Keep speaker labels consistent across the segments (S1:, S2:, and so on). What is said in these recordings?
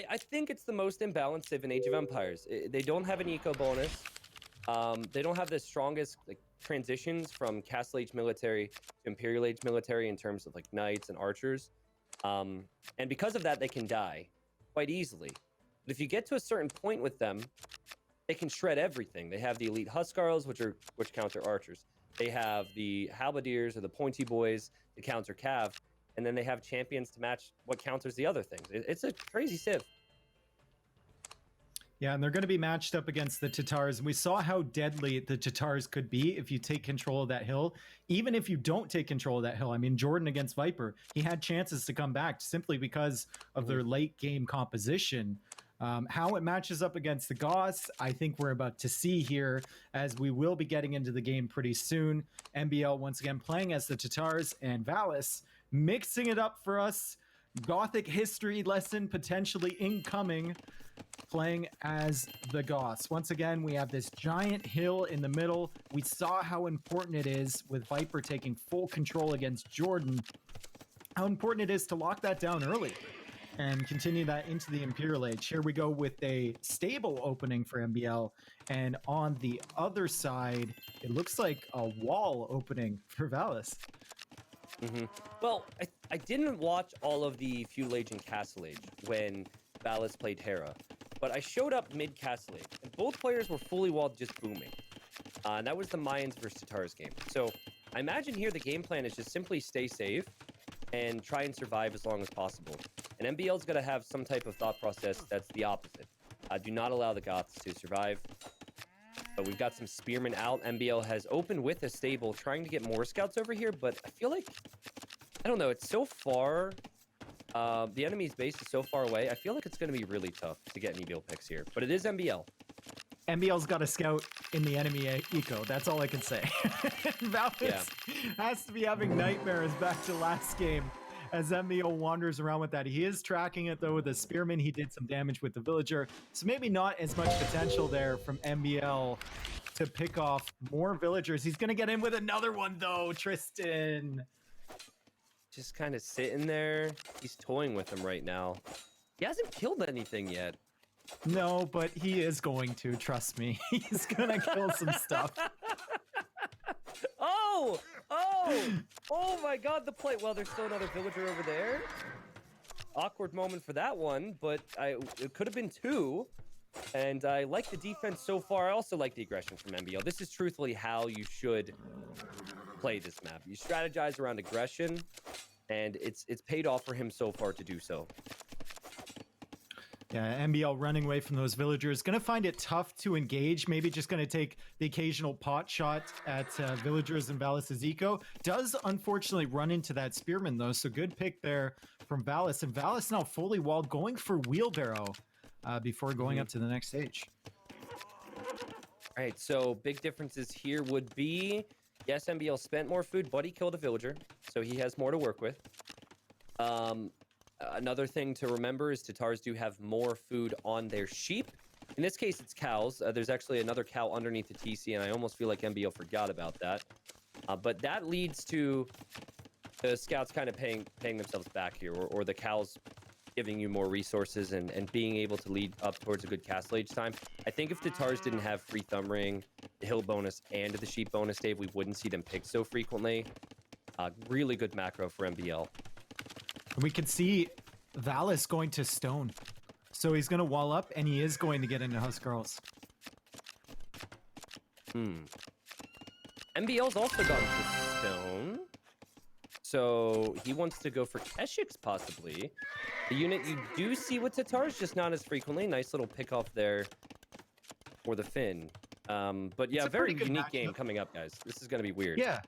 S1: I think it's the most imbalanced civ in Age of Empires. They don't have an eco bonus. They don't have the strongest like transitions from Castle Age military to Imperial Age military in terms of like knights and archers. And because of that, they can die quite easily. But if you get to a certain point with them, they can shred everything. They have the elite Huskarls, which counter archers. They have the halberdiers or the pointy boys to counter cav, and then they have champions to match what counters the other things. It's a crazy civ.
S2: Yeah, and they're going to be matched up against the Tatars. And we saw how deadly the Tatars could be if you take control of that hill. Even if you don't take control of that hill. I mean, Jordan against Viper, he had chances to come back simply because of their late game composition. How it matches up against the Goths, I think we're about to see here, as we will be getting into the game pretty soon. MBL once again playing as the Tatars, and Valis mixing it up for us. Gothic history lesson potentially incoming, playing as the Goths. Once again, we have this giant hill in the middle. We saw how important it is with Viper taking full control against Jordan, how important it is to lock that down early and continue that into the Imperial Age. Here we go with a stable opening for MBL, and on the other side, it looks like a wall opening for Valis.
S1: Well, I didn't watch all of the Feudal Age and Castle Age when Valis played Hera, but I showed up mid-Castle Age, and both players were fully walled just booming. And that was the Mayans versus Tatars game. So I imagine here the game plan is just simply stay safe and try and survive as long as possible. And MBL's going to have some type of thought process that's the opposite. Do not allow the Goths to survive. But we've got some spearmen out. MBL has opened with a stable, trying to get more scouts over here, but I feel like, I don't know, it's so far. The enemy's base is so far away. I feel like it's going to be really tough to get any build picks here, but it is MBL.
S2: MBL's got a scout in the enemy eco. That's all I can say. Valis has to be having nightmares back to last game as MBL wanders around with that. He is tracking it though with a spearman. He did some damage with the villager, so maybe not as much potential there from MBL to pick off more villagers. He's gonna get in with another one though. Tristan
S1: just kind of sitting there. He's toying with him right now. He hasn't killed anything yet.
S2: No, but he is going to, trust me. He's gonna kill some stuff.
S1: Oh my god, the play. Well, there's still another villager over there. Awkward moment for that one, but it could have been two. And I like the defense so far. I also like the aggression from MBL. This is truthfully how you should play this map. You strategize around aggression, and it's paid off for him so far to do so.
S2: Yeah, MBL running away from those villagers. Going to find it tough to engage. Maybe just going to take the occasional pot shot at villagers in Valis' eco. Does unfortunately run into that spearman though, so good pick there from Valis. And Valis now fully walled, going for wheelbarrow before going up to the next stage.
S1: All right, so big differences here would be, yes, MBL spent more food, but he killed a villager, so he has more to work with. Another thing to remember is Tatars do have more food on their sheep. In this case, it's cows. There's actually another cow underneath the TC, and I almost feel like MBL forgot about that. But that leads to the scouts kind of paying themselves back here, or the cows giving you more resources and being able to lead up towards a good Castle Age time. I think if Tatars didn't have free thumb ring, the hill bonus, and the sheep bonus, Dave, we wouldn't see them picked so frequently. Really good macro for MBL.
S2: We could see Valis going to stone. So he's going to wall up, and he is going to get into Huskarls.
S1: MBL's also gone to stone. So he wants to go for Keshiks, possibly. The unit you do see with Tatars, just not as frequently. Nice little pick off there for the Finn. But yeah, very unique game coming up, guys. This is going to be weird.
S2: Yeah.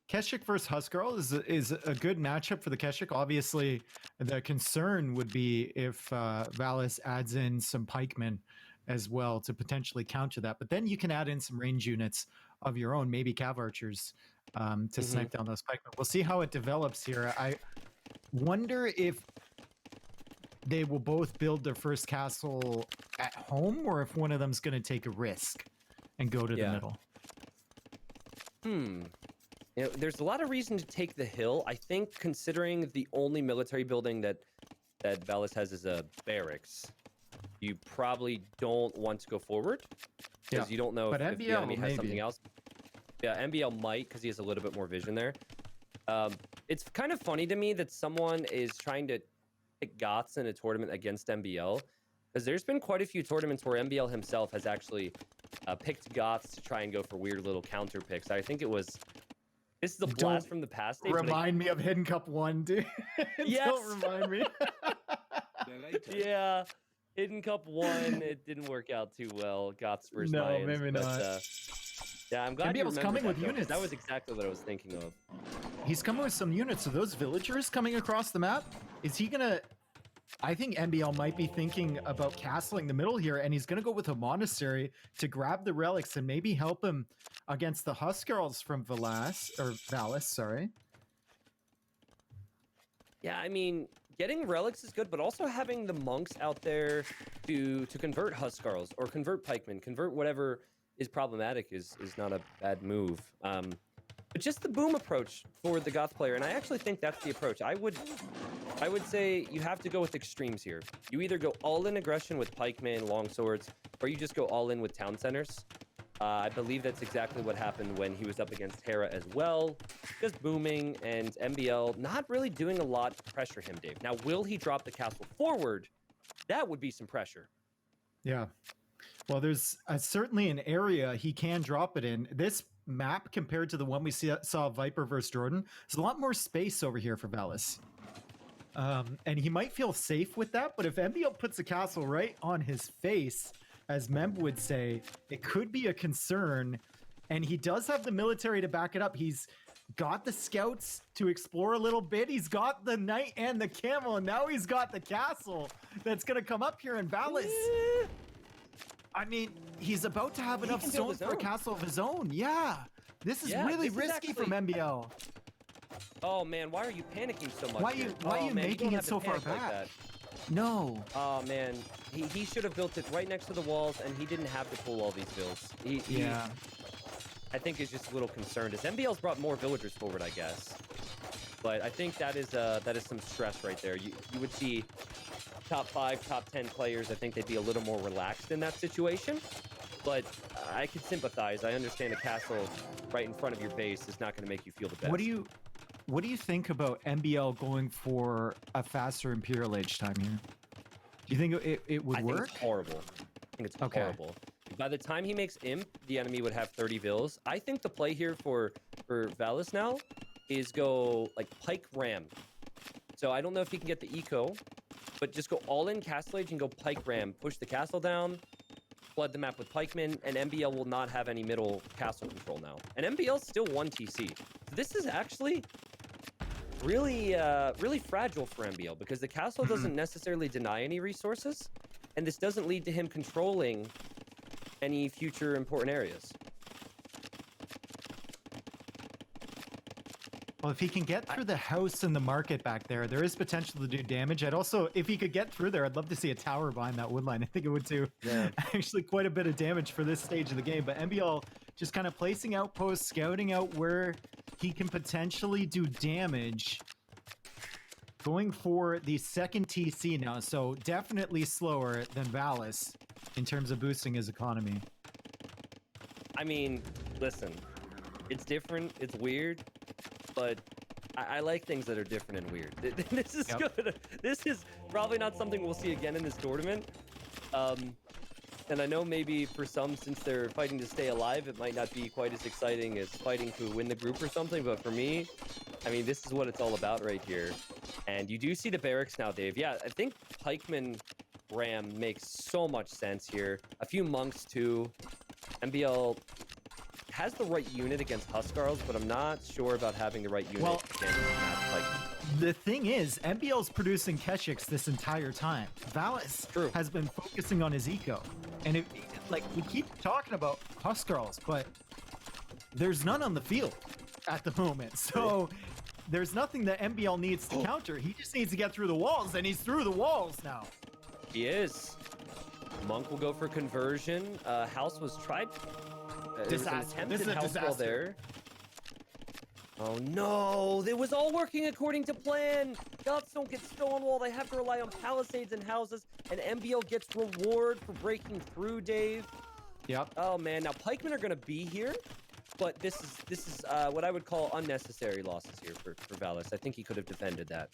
S2: Keshik versus Huskarl is a good matchup for the Keshik. Obviously, the concern would be if Valis adds in some pikemen as well to potentially counter that. But then you can add in some range units of your own, maybe cav archers, to snipe down those pikemen. We'll see how it develops here. I wonder if they will both build their first castle at home, or if one of them's going to take a risk and go to the middle.
S1: You know, there's a lot of reason to take the hill. I think considering the only military building that that Valis has is a barracks, you probably don't want to go forward because you don't know
S2: but
S1: if the
S2: NBL
S1: enemy has
S2: maybe.
S1: something else. Yeah, NBL might because he has a little bit more vision there. It's kind of funny to me that someone is trying to pick Goths in a tournament against NBL, because there's been quite a few tournaments where NBL himself has actually picked Goths to try and go for weird little counter picks. I think this is a blast from the past.
S2: Remind me of Hidden Cup 1, dude.
S1: Yes!
S2: Don't remind me.
S1: Yeah, Hidden Cup 1, it didn't work out too well. Goths versus
S2: No,
S1: Mayans,
S2: maybe
S1: but,
S2: not.
S1: yeah, I'm glad you
S2: NBL's
S1: remembered
S2: coming
S1: that,
S2: with
S1: though, 'cause
S2: units.
S1: That was exactly what I was thinking of.
S2: He's coming with some units. Are those villagers coming across the map? Is he gonna... I think NBL might be thinking about castling the middle here, and he's gonna go with a monastery to grab the relics and maybe help him against the Huskarls from Valis, sorry.
S1: Yeah, I mean, getting relics is good, but also having the monks out there to convert Huskarls or convert pikemen, convert whatever is problematic is not a bad move. But just the boom approach for the Goth player, and I actually think that's the approach. I would say you have to go with extremes here. You either go all in aggression with pikemen, longswords, or you just go all in with town centers. I believe that's exactly what happened when he was up against Hera as well. Just booming, and MBL not really doing a lot to pressure him, Dave. Now, will he drop the castle forward? That would be some pressure.
S2: Yeah. Well, there's certainly an area he can drop it in. This map, compared to the one we saw Viper versus Jordan, there's a lot more space over here for Valis. And he might feel safe with that, but if MBL puts a castle right on his face, as Mem would say, it could be a concern. And he does have the military to back it up. He's got the scouts to explore a little bit. He's got the knight and the camel, and now he's got the castle that's going to come up here in Valis. I mean, he's about to have enough stones for a castle of his own. Yeah. This is really risky from MBL.
S1: Oh man, why are you panicking so much?
S2: Why are you making it so far back? No.
S1: Oh man, he should have built it right next to the walls, and he didn't have to pull all these bills.
S2: Yeah.
S1: I think is just a little concerned. As MBL's brought more villagers forward, I guess. But I think that is some stress right there. You would see top 5, top 10 players. I think they'd be a little more relaxed in that situation. But I can sympathize. I understand a castle right in front of your base is not going to make you feel the best.
S2: What do you think about MBL going for a faster Imperial Age time here? Do you think it would work?
S1: I think it's horrible. I think it's horrible. By the time he makes Imp, the enemy would have 30 vills. I think the play here for Valis now is go like Pike Ram. So I don't know if he can get the eco, but just go all in Castle Age and go Pike Ram. Push the castle down, flood the map with pikemen, and MBL will not have any middle castle control now. And MBL's still 1 TC. So this is actually really fragile for MBL, because the castle doesn't necessarily deny any resources, and this doesn't lead to him controlling any future important areas.
S2: Well, if he can get through the house and the market back there, there is potential to do damage. I'd also, if he could get through there, I'd love to see a tower behind that wood line. I think it would do actually quite a bit of damage for this stage of the game. But MBL just kind of placing outposts, scouting out where he can potentially do damage. Going for the second TC now, so definitely slower than Valis in terms of boosting his economy.
S1: I mean, listen, it's different, it's weird, but I like things that are different and weird. This is good. This is probably not something we'll see again in this tournament. And I know maybe for some, since they're fighting to stay alive, it might not be quite as exciting as fighting to win the group or something. But for me, I mean, this is what it's all about right here. And you do see the barracks now, Dave. Yeah, I think Pikeman Ram makes so much sense here. A few monks too. MBL has the right unit against Huskarls, but I'm not sure about having the right unit against Pikeman.
S2: The thing is, MBL's producing Keshiks this entire time. Valis has been focusing on his eco. And like, we keep talking about Huskarls, but there's none on the field at the moment. So there's nothing that MBL needs to counter. He just needs to get through the walls, and he's through the walls now.
S1: He is. Monk will go for conversion. House was tried.
S2: Disaster. This is a disaster.
S1: There. Oh no, it was all working according to plan. Goths don't get stonewall, they have to rely on palisades and houses, and MBL gets reward for breaking through, Dave.
S2: Yep.
S1: Oh man, now Pikemen are gonna be here, but this is what I would call unnecessary losses here for Valis. I think he could have defended that.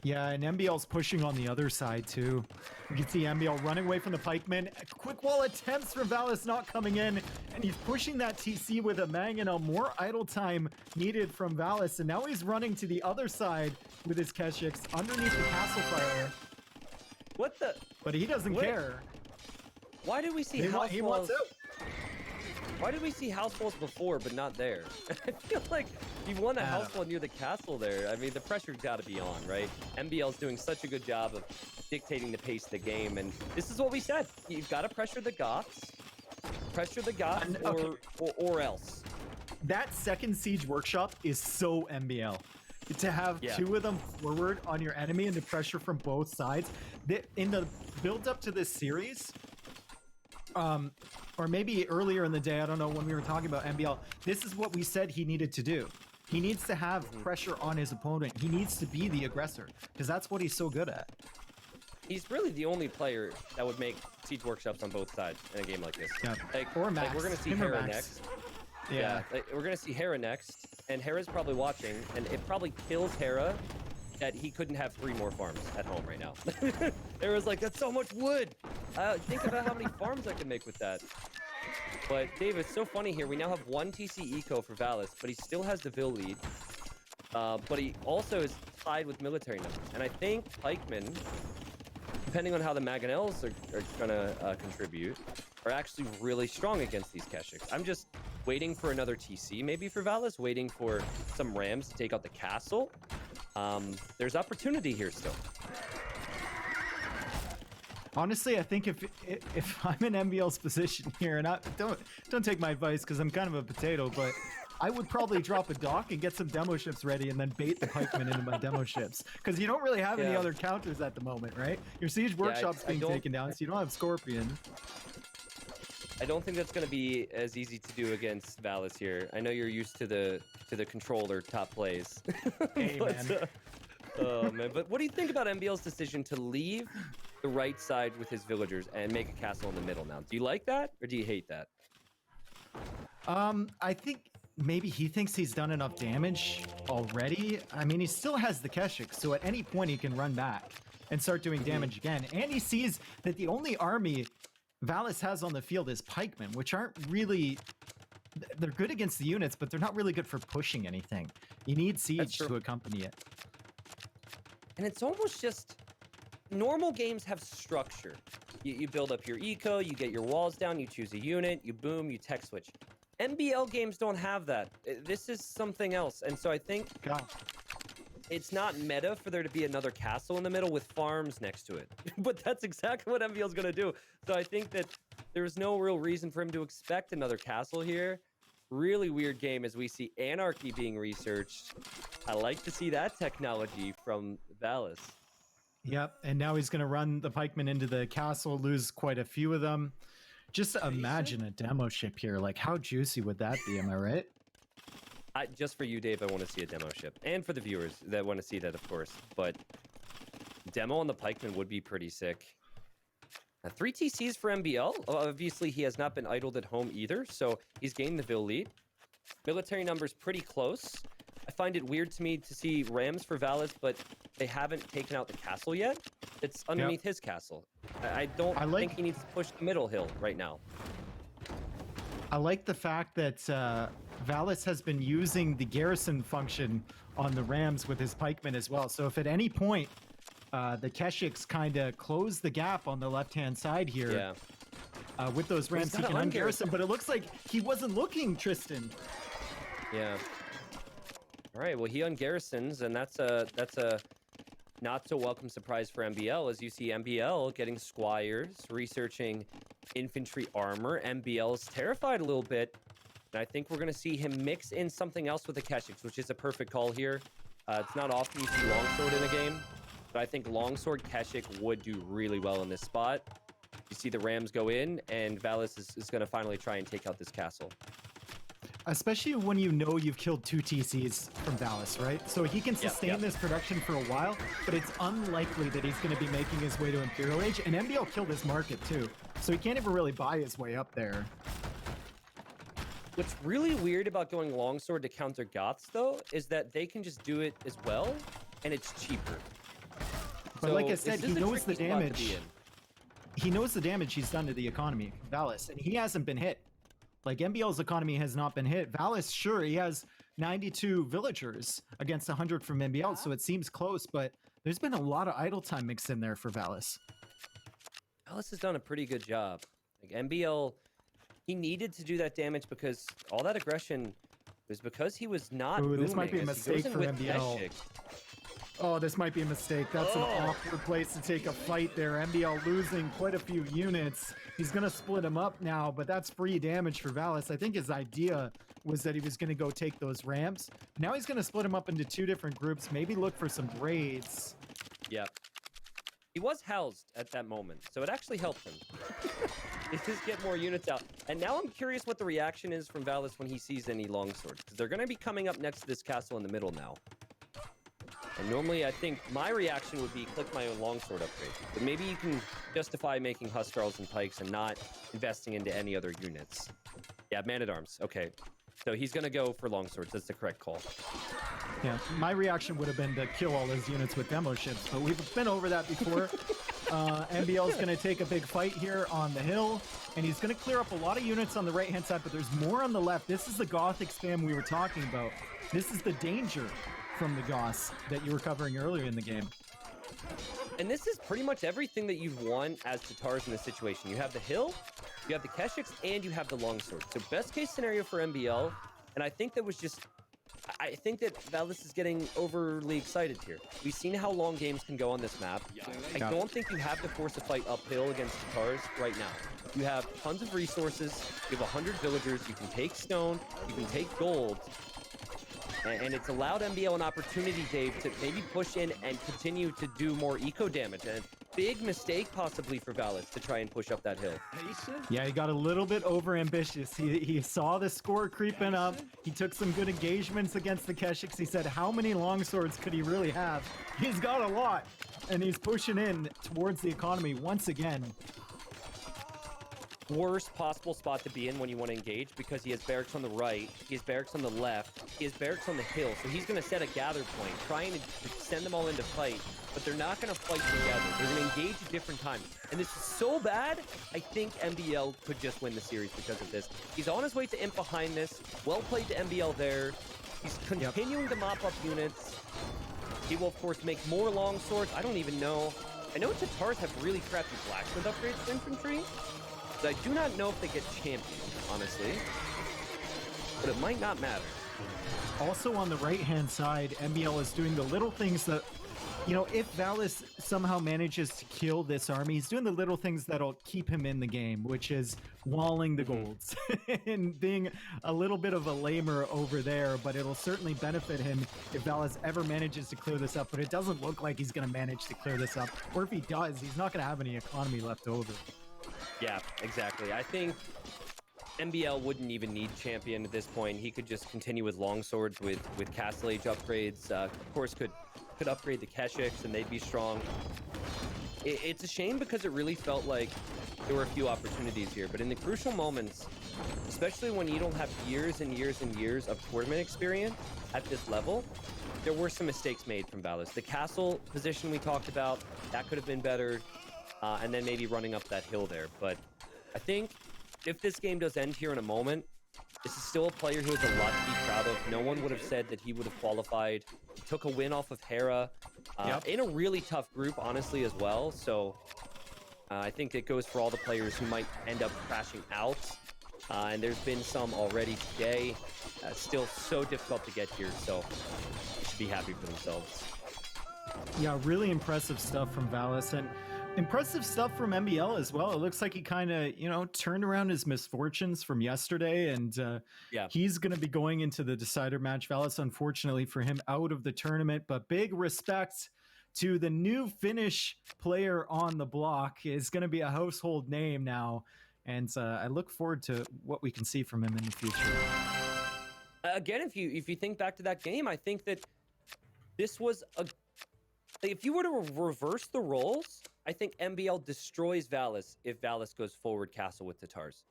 S2: Yeah, and MBL's pushing on the other side too. You can see MBL running away from the pikemen. Quick wall attempts from Valis not coming in, and he's pushing that TC with a Mangonel. More idle time needed from Valis, and now he's running to the other side with his Keshiks underneath the castle fire.
S1: What the?
S2: But he doesn't care.
S1: Why did we see house walls? Why did we see house walls before, but not there? I feel like you won a house wall near the castle there. I mean, the pressure's got to be on, right? MBL's doing such a good job of dictating the pace of the game, and this is what we said. You've got to pressure the Goths. Pressure the Goths, or else.
S2: That second siege workshop is so MBL. To have two of them forward on your enemy and the pressure from both sides. In the build up to this series, or maybe earlier in the day, I don't know, when we were talking about MBL, this is what we said he needed to do. He needs to have pressure on his opponent. He needs to be the aggressor, because that's what he's so good at.
S1: He's really the only player that would make siege workshops on both sides in a game like this.
S2: Yeah.
S1: Or Max. Like we're gonna see Hera next.
S2: Yeah.
S1: Like we're gonna see Hera next, and Hera's probably watching, and it probably kills Hera that he couldn't have 3 more farms at home right now. Hera's like, that's so much wood. Think about how many farms I can make with that. But Dave, it's so funny here. We now have 1 TC eco for Valis, but he still has the Vil lead. But he also is tied with military numbers. And I think Pikemen, depending on how the Mangonels are gonna contribute, are actually really strong against these Keshiks. I'm just waiting for another TC maybe for Valis, waiting for some Rams to take out the castle. There's opportunity here still.
S2: Honestly, I think if I'm in MBL's position here, and don't take my advice because I'm kind of a potato, but I would probably drop a dock and get some demo ships ready and then bait the pikemen into my demo ships, because you don't really have any other counters at the moment, right? Your siege workshop's being taken down, so you don't have Scorpion.
S1: I don't think that's going to be as easy to do against Valis here. I know you're used to the controller top plays.
S2: Hey, man.
S1: Oh man, but what do you think about MBL's decision to leave the right side with his villagers and make a castle in the middle now? Do you like that, or do you hate that?
S2: I think maybe he thinks he's done enough damage already. I mean, he still has the Keshik, so at any point he can run back and start doing damage again. And he sees that the only army Valis has on the field is pikemen, which aren't really... They're good against the units, but they're not really good for pushing anything. You need siege to accompany it.
S1: And it's almost just... Normal games have structure. You build up your eco, you get your walls down, you choose a unit, you boom, you tech switch. NBL games don't have that. This is something else. And so I think it's not meta for there to be another castle in the middle with farms next to it. But that's exactly what NBL is going to do. So I think that there's no real reason for him to expect another castle here. Really weird game as we see Anarchy being researched. I like to see that technology from Valis.
S2: Yep, and now he's going to run the pikemen into the castle, lose quite a few of them. Just imagine a demo ship here. Like, how juicy would that be? Am I right?
S1: Just for you, Dave, I want to see a demo ship. And for the viewers that want to see that, of course. But demo on the pikemen would be pretty sick. 3 TCs for MBL. Obviously, he has not been idled at home either, so he's gained the Vil lead. Military numbers pretty close. I find it weird to me to see Rams for Valis, but they haven't taken out the castle yet. It's underneath his castle. I don't think he needs to push the middle hill right now.
S2: I like the fact that Valis has been using the garrison function on the Rams with his pikemen as well. So if at any point the Keshiks kind of close the gap on the left-hand side here with those Rams, he can ungarrison, but it looks like he wasn't looking, Tristan.
S1: Yeah. All right, well, he ungarrisons, and that's a not so welcome surprise for MBL, as you see MBL getting squires, researching infantry armor. MBL's terrified a little bit, and I think we're going to see him mix in something else with the Keshiks, which is a perfect call here. It's not often you see Longsword in a game, but I think Longsword Keshik would do really well in this spot. You see the Rams go in, and Valis is going to finally try and take out this castle.
S2: especially when you know you've killed 2 TCs from Valis, right? So he can sustain this production for a while, but it's unlikely that he's going to be making his way to Imperial Age, and MBL killed his market too, so he can't even really buy his way up there.
S1: What's really weird about going longsword to counter Goths, though, is that they can just do it as well, and it's cheaper.
S2: But
S1: so
S2: like I said, he knows the damage.
S1: in.
S2: He knows the damage he's done to the economy, Valis, and he hasn't been hit. Like, MBL's economy has not been hit. Valis, sure, he has 92 villagers against 100 from MBL, so it seems close, but there's been a lot of idle time mixed in there for Valis.
S1: Valis has done a pretty good job. Like, MBL, he needed to do that damage because all that aggression was because he was not booming.
S2: This might be a mistake for MBL. Oh, this might be a mistake. That's an awkward place to take a fight there. MBL losing quite a few units. He's going to split him up now, but that's free damage for Valis. I think his idea was that he was going to go take those ramps. Now he's going to split him up into 2 different groups, maybe look for some raids.
S1: Yep. He was housed at that moment, so it actually helped him. He just get more units out. And now I'm curious what the reaction is from Valis when he sees any longswords, because they're going to be coming up next to this castle in the middle now. And normally, I think my reaction would be click my own longsword upgrade. But maybe you can justify making Huskarls and Pikes and not investing into any other units. Yeah, Man-at-Arms. Okay. So he's going to go for longswords. That's the correct call.
S2: Yeah, my reaction would have been to kill all his units with demo ships, but we've been over that before. MBL is going to take a big fight here on the hill, and he's going to clear up a lot of units on the right-hand side, but there's more on the left. This is the Gothic spam we were talking about. This is the danger from the Goths that you were covering earlier in the game.
S1: And this is pretty much everything that you've won as Tatars in this situation. You have the hill, you have the Keshiks, and you have the longsword. So best case scenario for MBL, and I think that Valis is getting overly excited here. We've seen how long games can go on this map. I don't think you have to force a fight uphill against Tatars right now. You have tons of resources, you have 100 villagers, you can take stone, you can take gold, and it's allowed MBL an opportunity, Dave, to maybe push in and continue to do more eco damage. And big mistake possibly for Valis to try and push up that hill.
S2: Yeah, he got a little bit over ambitious. He saw the score creeping up. He took some good engagements against the Keshiks. He said, how many longswords could he really have? He's got a lot, and he's pushing in towards the economy once again.
S1: Worst possible spot to be in when you want to engage, because he has barracks on the right, he has barracks on the left, he has barracks on the hill, so he's going to set a gather point, trying to send them all into fight, but they're not going to fight together. They're going to engage at different times. And this is so bad, I think MBL could just win the series because of this. He's on his way to imp behind this. Well played to MBL there. He's continuing to mop up units. He will, of course, make more longswords. I don't even know. I know Tatars have really crappy blacksmith upgrades for infantry. I do not know if they get champion, honestly, but it might not matter.
S2: Also on the right-hand side, MBL is doing the little things that, you know, if Valis somehow manages to kill this army, he's doing the little things that'll keep him in the game, which is walling the golds and being a little bit of a lamer over there, but it'll certainly benefit him if Valis ever manages to clear this up, but it doesn't look like he's going to manage to clear this up, or if he does, he's not going to have any economy left over.
S1: Yeah, exactly. I think MBL wouldn't even need champion at this point. He could just continue with longswords with Castle Age upgrades. Of course, could upgrade the Keshiks and they'd be strong. It's a shame because it really felt like there were a few opportunities here. But in the crucial moments, especially when you don't have years and years and years of tournament experience at this level, there were some mistakes made from Valis. The castle position we talked about, that could have been better. And then maybe running up that hill there. But I think if this game does end here in a moment, this is still a player who has a lot to be proud of. No one would have said that he would have qualified. He took a win off of Hera in a really tough group, honestly, as well. So I think it goes for all the players who might end up crashing out. And there's been some already today. Still so difficult to get here, so they should be happy for themselves.
S2: Yeah, really impressive stuff from Valis, and impressive stuff from MBL as well. It looks like he kind of, you know, turned around his misfortunes from yesterday, and he's going to be going into the decider match. Valis, unfortunately for him, out of the tournament, but big respect to the new Finnish player on the block. Is going to be a household name now, and I look forward to what we can see from him in the future.
S1: Again, if you think back to that game, I think that this was if you were to reverse the roles, I think MBL destroys Valis if Valis goes forward castle with Tatars.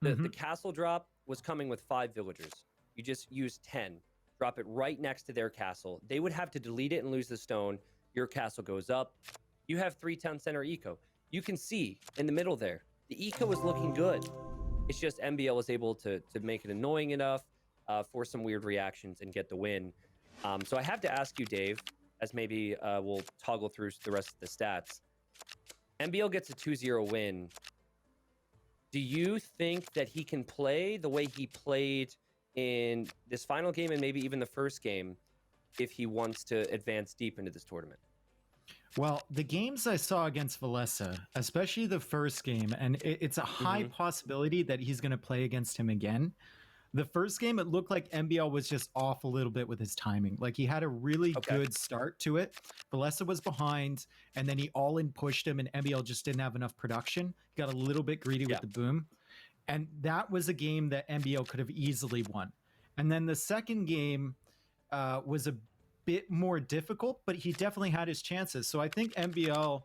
S1: The castle drop was coming with 5 villagers. You just use 10, drop it right next to their castle. They would have to delete it and lose the stone. Your castle goes up. You have 3 town center eco. You can see in the middle there, the eco was looking good. It's just MBL was able to make it annoying enough for some weird reactions and get the win. So I have to ask you, Dave, as maybe we'll toggle through the rest of the stats. MBL gets a 2-0 win. Do you think that he can play the way he played in this final game and maybe even the first game if he wants to advance deep into this tournament?
S2: Well, the games I saw against Valesa, especially the first game, and it's a high possibility that he's going to play against him again. The first game, it looked like MBL was just off a little bit with his timing. Like he had a really good start to it. Valesa was behind, and then he all-in pushed him, and MBL just didn't have enough production. He got a little bit greedy with the boom. And that was a game that MBL could have easily won. And then the second game was a bit more difficult, but he definitely had his chances. So I think MBL,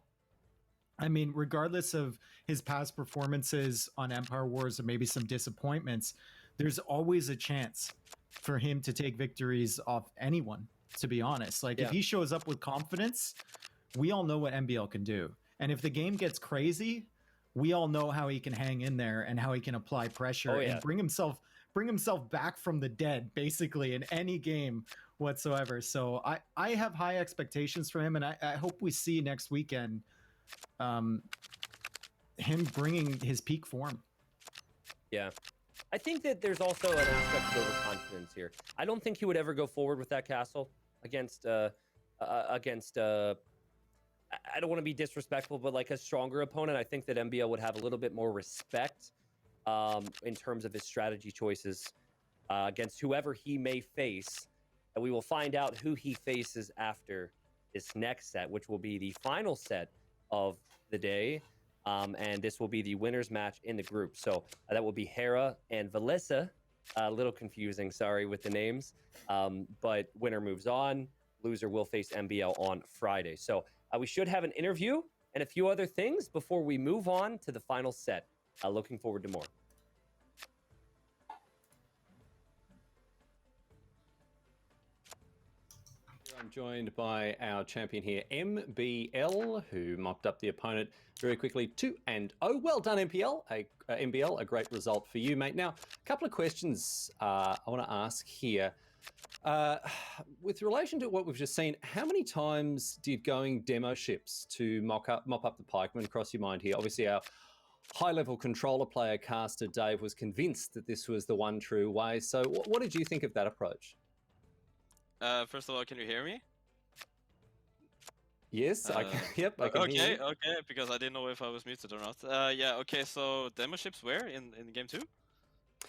S2: I mean, regardless of his past performances on Empire Wars or maybe some disappointments, there's always a chance for him to take victories off anyone, to be honest. Like if he shows up with confidence, we all know what MBL can do. And if the game gets crazy, we all know how he can hang in there and how he can apply pressure and bring himself back from the dead, basically, in any game whatsoever. So I have high expectations for him, and I hope we see next weekend him bringing his peak form. Yeah.
S1: I think that there's also an aspect of overconfidence here. I don't think he would ever go forward with that castle against I don't want to be disrespectful, but like a stronger opponent. I think that MBL would have a little bit more respect in terms of his strategy choices against whoever he may face. And we will find out who he faces after this next set, which will be the final set of the day. And this will be the winner's match in the group. So that will be Hera and Valesa. A little confusing, sorry, with the names. But winner moves on. Loser will face MBL on Friday. So we should have an interview and a few other things before we move on to the final set. Looking forward to more.
S3: I'm joined by our champion here, MBL, who mopped up the opponent very quickly, 2-0. Well done, MBL, a great result for you, mate. Now, a couple of questions I want to ask here. With relation to what we've just seen, how many times did going demo ships to mop up the pikeman cross your mind here? Obviously, our high-level controller player caster Dave was convinced that this was the one true way. So what did you think of that approach?
S4: First of all, can you hear me?
S3: Yes, I can. Yep, I can hear you.
S4: Okay, because I didn't know if I was muted or not. Yeah, okay, so demo ships where in game 2?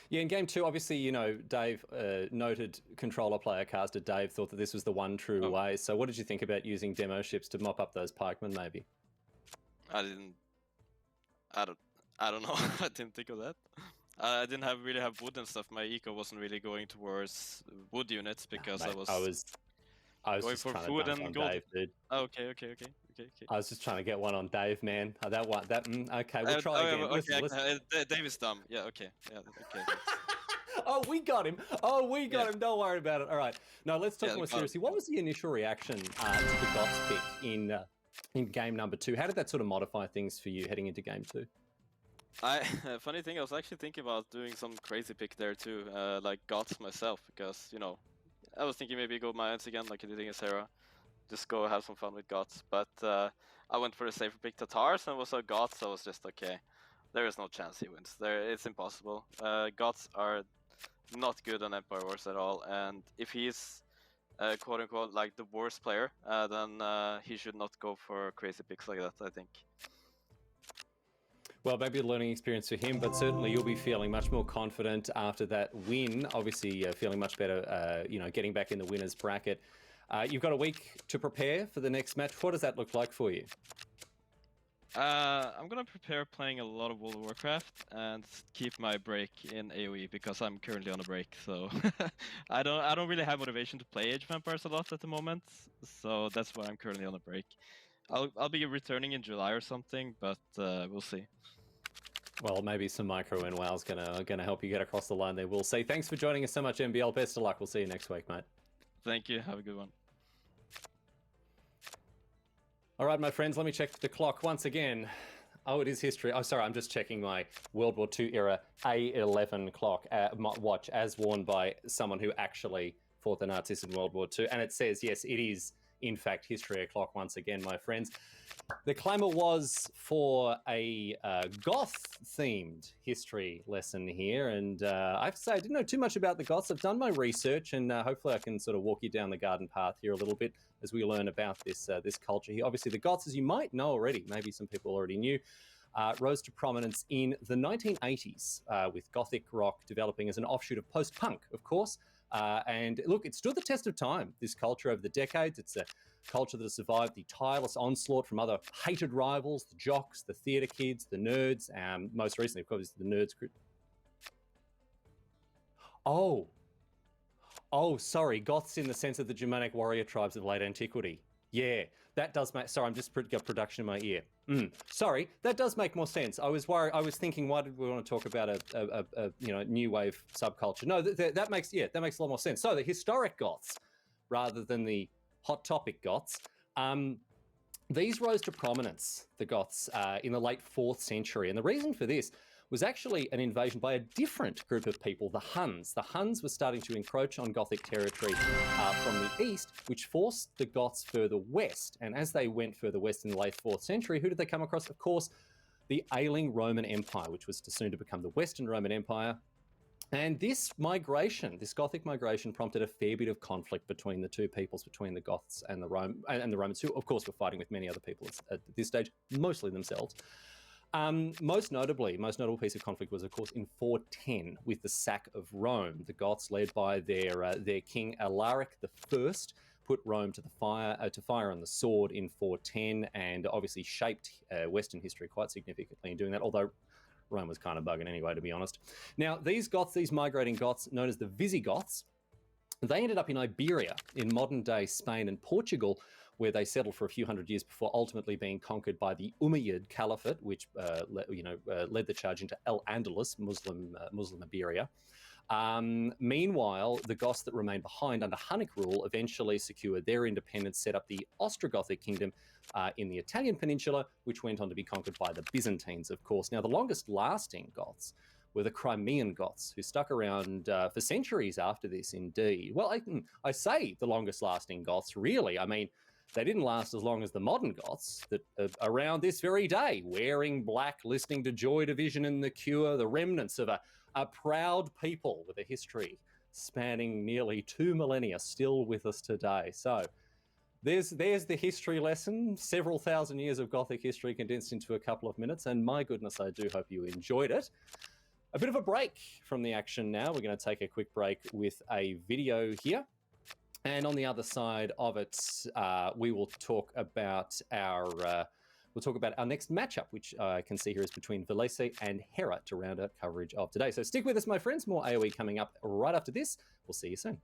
S3: Yeah, in game 2, obviously, you know, Dave, noted controller player caster Dave, thought that this was the one true way. So what did you think about using demo ships to mop up those pikemen, maybe?
S4: I don't know. I didn't think of that. I didn't really have wood and stuff. My eco wasn't really going towards wood units because
S3: mate,
S4: I was going
S3: just
S4: for
S3: trying
S4: food
S3: to dunk
S4: and
S3: on
S4: gold.
S3: Dave, dude.
S4: Okay.
S3: I was just trying to get one on Dave, man. Okay, we'll try again.
S4: Okay, Dave is dumb. Yeah, okay. Yeah, okay.
S3: Oh, we got him. Him. Don't worry about it. All right. Now let's talk more seriously. What was the initial reaction to the Gots pick in game number 2? How did that sort of modify things for you heading into game 2?
S4: Funny thing, I was actually thinking about doing some crazy pick there too, like Gots myself, because, you know, I was thinking maybe go Mayans again, like I did against Sarah. Just go have some fun with Gots, but I went for the safer pick Tatars and was a Gots, so I was just, okay, there is no chance he wins. It's impossible. Gots are not good on Empire Wars at all, and if he's quote-unquote like the worst player, then he should not go for crazy picks like that, I think.
S3: Well, maybe a learning experience for him, but certainly you'll be feeling much more confident after that win. Obviously, feeling much better, you know, getting back in the winner's bracket. You've got a week to prepare for the next match. What does that look like for you?
S4: I'm gonna prepare playing a lot of World of Warcraft and keep my break in AoE because I'm currently on a break. So I don't really have motivation to play Age of Empires a lot at the moment. So that's why I'm currently on a break. I'll be returning in July or something, but we'll see.
S3: Well, maybe some micro NWow's gonna help you get across the line there. We'll see. Thanks for joining us so much, MBL. Best of luck. We'll see you next week, mate.
S4: Thank you. Have a good one.
S3: All right, my friends, let me check the clock once again. Oh, it is history. Oh, sorry, I'm just checking my World War II era A11 clock watch as worn by someone who actually fought the Nazis in World War II. And it says, yes, it is, in fact, history o'clock once again, my friends. The clamour was for a goth-themed history lesson here. And I have to say, I didn't know too much about the goths. I've done my research, and hopefully I can sort of walk you down the garden path here a little bit as we learn about this this culture here. Obviously, the Goths, as you might know already, maybe some people already knew, rose to prominence in the 1980s with Gothic rock developing as an offshoot of post-punk, of course. And look, it stood the test of time, this culture over the decades. It's a culture that has survived the tireless onslaught from other hated rivals, the jocks, the theatre kids, the nerds, most recently, of course, the nerds group. Oh, sorry, Goths in the sense of the Germanic warrior tribes of late antiquity. Yeah, that does make... Sorry, I'm just got production in my ear. Sorry, that does make more sense. I was worried. I was thinking, why did we want to talk about a new wave subculture? No, that makes a lot more sense. So the historic Goths, rather than the hot topic Goths, these rose to prominence, the Goths, in the late 4th century. And the reason for this was actually an invasion by a different group of people, the Huns. The Huns were starting to encroach on Gothic territory from the east, which forced the Goths further west. And as they went further west in the late 4th century, who did they come across? Of course, the ailing Roman Empire, which was soon to become the Western Roman Empire. And this migration, this Gothic migration, prompted a fair bit of conflict between the two peoples, between the Goths and the Romans, who, of course, were fighting with many other people at this stage, mostly themselves. Most notable piece of conflict was, of course, in 410 with the sack of Rome. The Goths, led by their king Alaric I, put Rome to fire on the sword in 410, and obviously shaped Western history quite significantly in doing that. Although Rome was kind of bugging anyway, to be honest. Now, these Goths, these migrating Goths, known as the Visigoths, they ended up in Iberia, in modern-day Spain and Portugal, where they settled for a few hundred years before ultimately being conquered by the Umayyad Caliphate, which led the charge into Al-Andalus, Muslim Iberia. Meanwhile, the Goths that remained behind under Hunnic rule eventually secured their independence, set up the Ostrogothic kingdom in the Italian peninsula, which went on to be conquered by the Byzantines, of course. Now, the longest-lasting Goths were the Crimean Goths, who stuck around for centuries after this, indeed. Well, I say the longest-lasting Goths, really. I mean, they didn't last as long as the modern Goths that are around this very day, wearing black, listening to Joy Division and The Cure, the remnants of a proud people with a history spanning nearly 2 millennia, still with us today. So there's the history lesson, several thousand years of Gothic history condensed into a couple of minutes, and my goodness, I do hope you enjoyed it. A bit of a break from the action now. We're going to take a quick break with a video here. And on the other side of it, we will talk about our next matchup, which I can see here is between Velese and Hera to round out coverage of today. So stick with us, my friends. More AoE coming up right after this. We'll see you soon.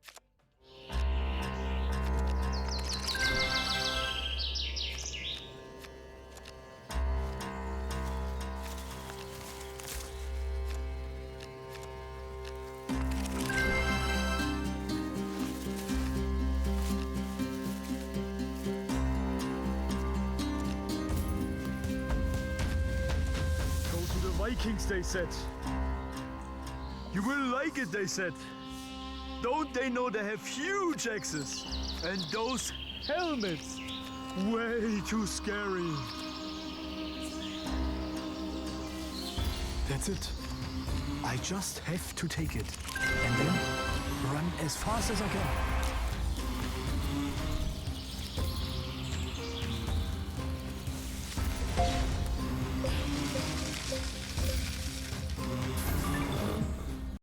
S5: Vikings, they said. You will like it, they said. Don't they know they have huge axes? And those helmets, way too scary. That's it. I just have to take it. And then run as fast as I can.